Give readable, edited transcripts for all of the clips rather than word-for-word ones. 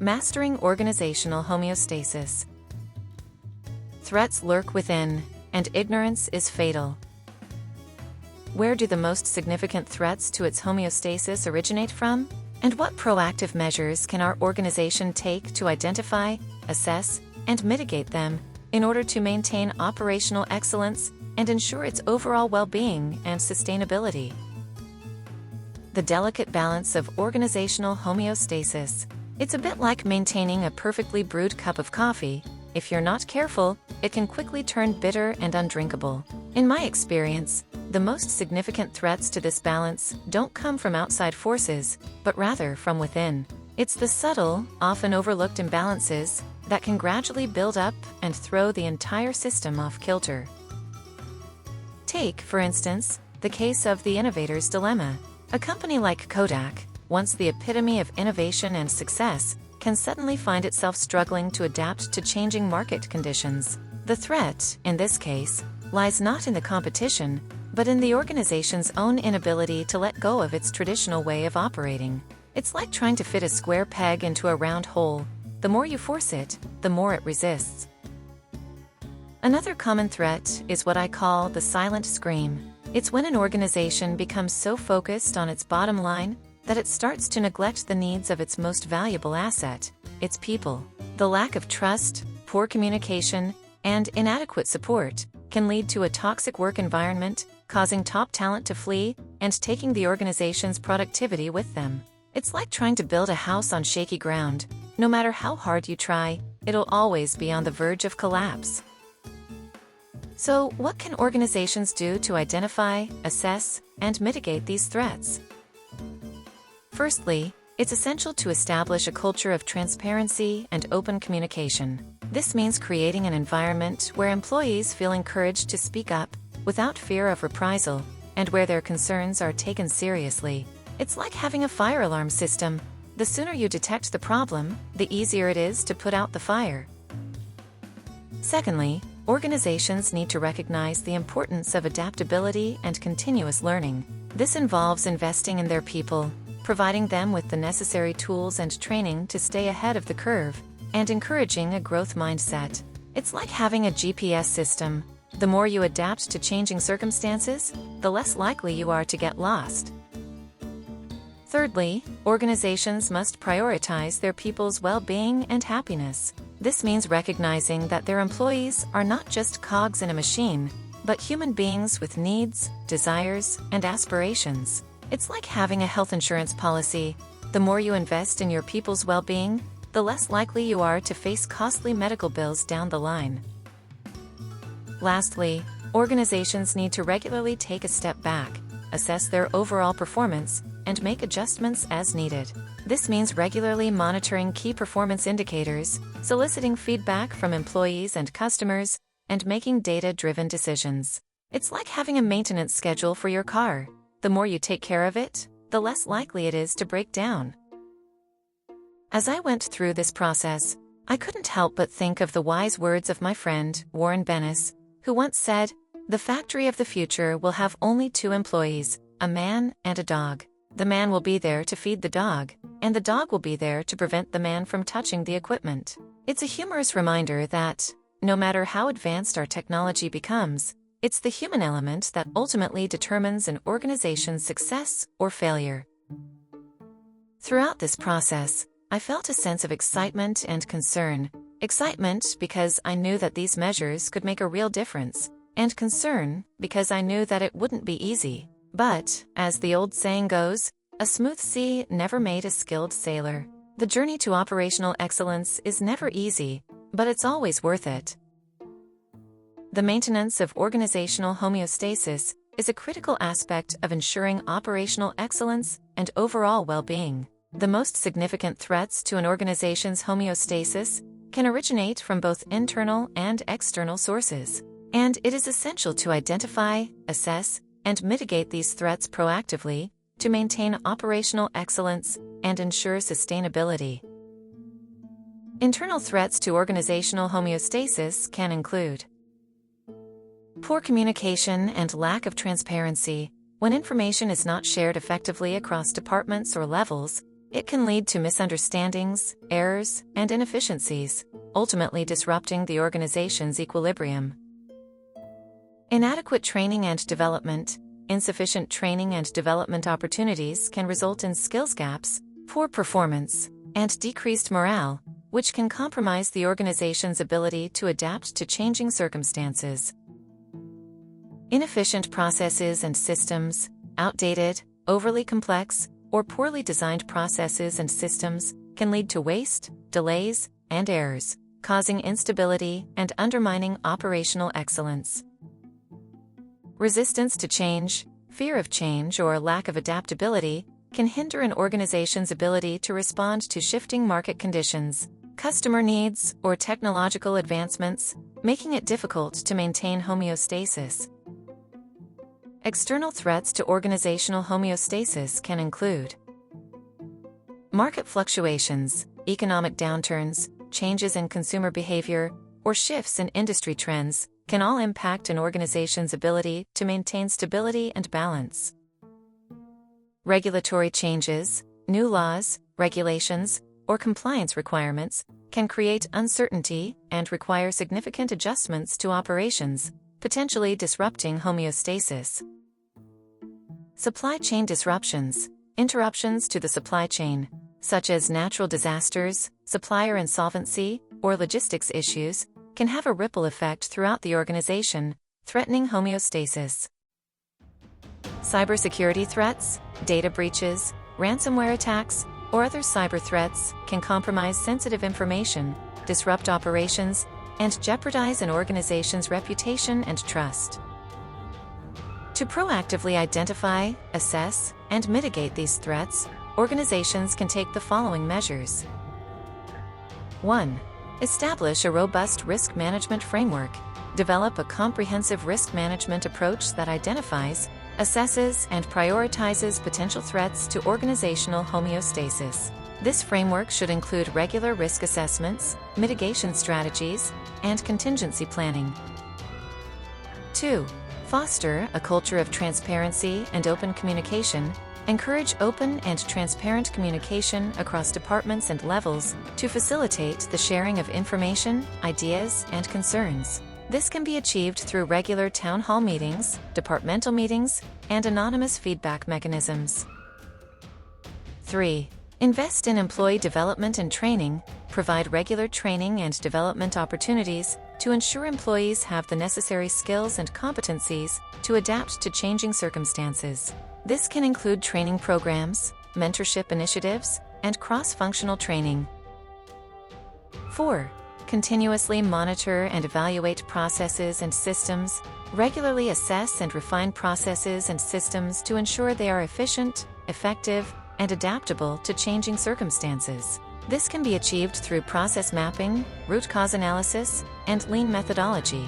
Mastering organizational homeostasis. Threats lurk within, and ignorance is fatal. Where do the most significant threats to its homeostasis originate from? And what proactive measures can our organization take to identify, assess, and mitigate them in order to maintain operational excellence and ensure its overall well-being and sustainability? The delicate balance of organizational homeostasis. It's a bit like maintaining a perfectly brewed cup of coffee. If you're not careful, it can quickly turn bitter and undrinkable. In my experience, the most significant threats to this balance don't come from outside forces, but rather from within. It's the subtle, often overlooked imbalances that can gradually build up and throw the entire system off kilter. Take, for instance, the case of the innovator's dilemma. A company like Kodak, once the epitome of innovation and success, can suddenly find itself struggling to adapt to changing market conditions. The threat, in this case, lies not in the competition, but in the organization's own inability to let go of its traditional way of operating. It's like trying to fit a square peg into a round hole. The more you force it, the more it resists. Another common threat is what I call the silent scream. It's when an organization becomes so focused on its bottom line that it starts to neglect the needs of its most valuable asset, its people. The lack of trust, poor communication, and inadequate support can lead to a toxic work environment, causing top talent to flee and taking the organization's productivity with them. It's like trying to build a house on shaky ground. No matter how hard you try, it'll always be on the verge of collapse. So, what can organizations do to identify, assess, and mitigate these threats? Firstly, it's essential to establish a culture of transparency and open communication. This means creating an environment where employees feel encouraged to speak up without fear of reprisal, and where their concerns are taken seriously. It's like having a fire alarm system. The sooner you detect the problem, the easier it is to put out the fire. Secondly, organizations need to recognize the importance of adaptability and continuous learning. This involves investing in their people, providing them with the necessary tools and training to stay ahead of the curve, and encouraging a growth mindset. It's like having a GPS system. The more you adapt to changing circumstances, the less likely you are to get lost. Thirdly, organizations must prioritize their people's well-being and happiness. This means recognizing that their employees are not just cogs in a machine, but human beings with needs, desires, and aspirations. It's like having a health insurance policy. The more you invest in your people's well-being, the less likely you are to face costly medical bills down the line. Lastly, organizations need to regularly take a step back, assess their overall performance, and make adjustments as needed. This means regularly monitoring key performance indicators, soliciting feedback from employees and customers, and making data-driven decisions. It's like having a maintenance schedule for your car. The more you take care of it, the less likely it is to break down. As I went through this process, I couldn't help but think of the wise words of my friend, Warren Bennis, who once said, "The factory of the future will have only two employees, a man and a dog. The man will be there to feed the dog, and the dog will be there to prevent the man from touching the equipment." It's a humorous reminder that, no matter how advanced our technology becomes, it's the human element that ultimately determines an organization's success or failure. Throughout this process, I felt a sense of excitement and concern. Excitement because I knew that these measures could make a real difference, and concern because I knew that it wouldn't be easy. But, as the old saying goes, a smooth sea never made a skilled sailor. The journey to operational excellence is never easy, but it's always worth it. The maintenance of organizational homeostasis is a critical aspect of ensuring operational excellence and overall well-being. The most significant threats to an organization's homeostasis can originate from both internal and external sources, and it is essential to identify, assess, and mitigate these threats proactively to maintain operational excellence and ensure sustainability. Internal threats to organizational homeostasis can include poor communication and lack of transparency. When information is not shared effectively across departments or levels, It can lead to misunderstandings, errors, and inefficiencies, ultimately disrupting the organization's equilibrium. Inadequate training and development. Insufficient training and development opportunities can result in skills gaps, poor performance, and decreased morale, which can compromise the organization's ability to adapt to changing circumstances. Inefficient processes and systems. Outdated, overly complex, or poorly designed processes and systems can lead to waste, delays, and errors, causing instability and undermining operational excellence. Resistance to change, fear of change, or lack of adaptability can hinder an organization's ability to respond to shifting market conditions, customer needs, or technological advancements, making it difficult to maintain homeostasis. External threats to organizational homeostasis can include market fluctuations, economic downturns, changes in consumer behavior, or shifts in industry trends can all impact an organization's ability to maintain stability and balance. Regulatory changes, new laws, regulations, or compliance requirements can create uncertainty and require significant adjustments to operations, potentially disrupting homeostasis. Supply chain disruptions. Interruptions to the supply chain, such as natural disasters, supplier insolvency, or logistics issues, can have a ripple effect throughout the organization, threatening homeostasis. Cybersecurity threats, data breaches, ransomware attacks, or other cyber threats can compromise sensitive information, disrupt operations, and jeopardize an organization's reputation and trust. To proactively identify, assess, and mitigate these threats, organizations can take the following measures. 1. Establish a robust risk management framework. Develop a comprehensive risk management approach that identifies, assesses, and prioritizes potential threats to organizational homeostasis. This framework should include regular risk assessments, mitigation strategies, and contingency planning. 2. Foster a culture of transparency and open communication. Encourage open and transparent communication across departments and levels to facilitate the sharing of information, ideas, and concerns. This can be achieved through regular town hall meetings, departmental meetings, and anonymous feedback mechanisms. 3. Invest in employee development and training. Provide regular training and development opportunities to ensure employees have the necessary skills and competencies to adapt to changing circumstances. This can include training programs, mentorship initiatives, and cross-functional training. 4. Continuously monitor and evaluate processes and systems. Regularly assess and refine processes and systems to ensure they are efficient, effective, and adaptable to changing circumstances. This can be achieved through process mapping, root cause analysis, and lean methodology.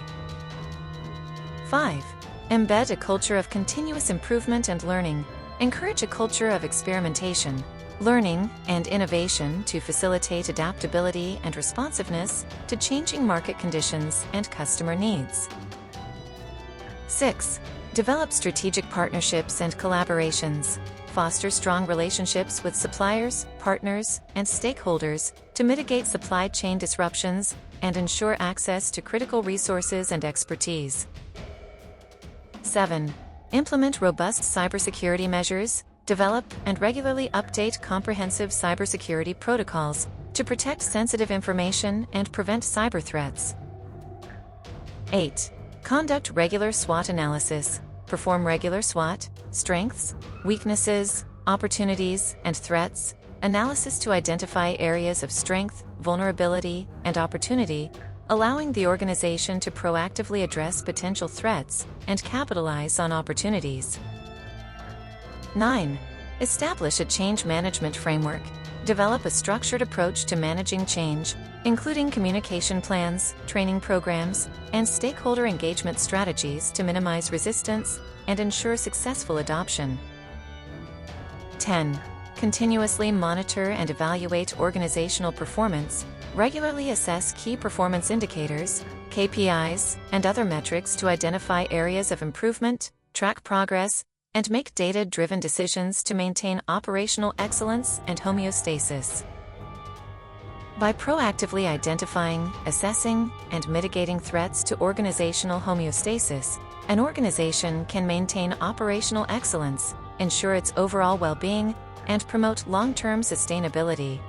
5. Embed a culture of continuous improvement and learning. Encourage a culture of experimentation, learning, and innovation to facilitate adaptability and responsiveness to changing market conditions and customer needs. 6. Develop strategic partnerships and collaborations. Foster strong relationships with suppliers, partners, and stakeholders to mitigate supply chain disruptions and ensure access to critical resources and expertise. 7. Implement robust cybersecurity measures. Develop and regularly update comprehensive cybersecurity protocols to protect sensitive information and prevent cyber threats. 8. Conduct regular SWOT analysis. Perform regular SWOT, strengths, weaknesses, opportunities, and threats, analysis to identify areas of strength, vulnerability, and opportunity, allowing the organization to proactively address potential threats and capitalize on opportunities. 9. Establish a change management framework. Develop a structured approach to managing change, including communication plans, training programs, and stakeholder engagement strategies to minimize resistance and ensure successful adoption. 10. Continuously monitor and evaluate organizational performance. Regularly assess key performance indicators, KPIs, and other metrics to identify areas of improvement, track progress, and make data-driven decisions to maintain operational excellence and homeostasis. By proactively identifying, assessing, and mitigating threats to organizational homeostasis, an organization can maintain operational excellence, ensure its overall well-being, and promote long-term sustainability.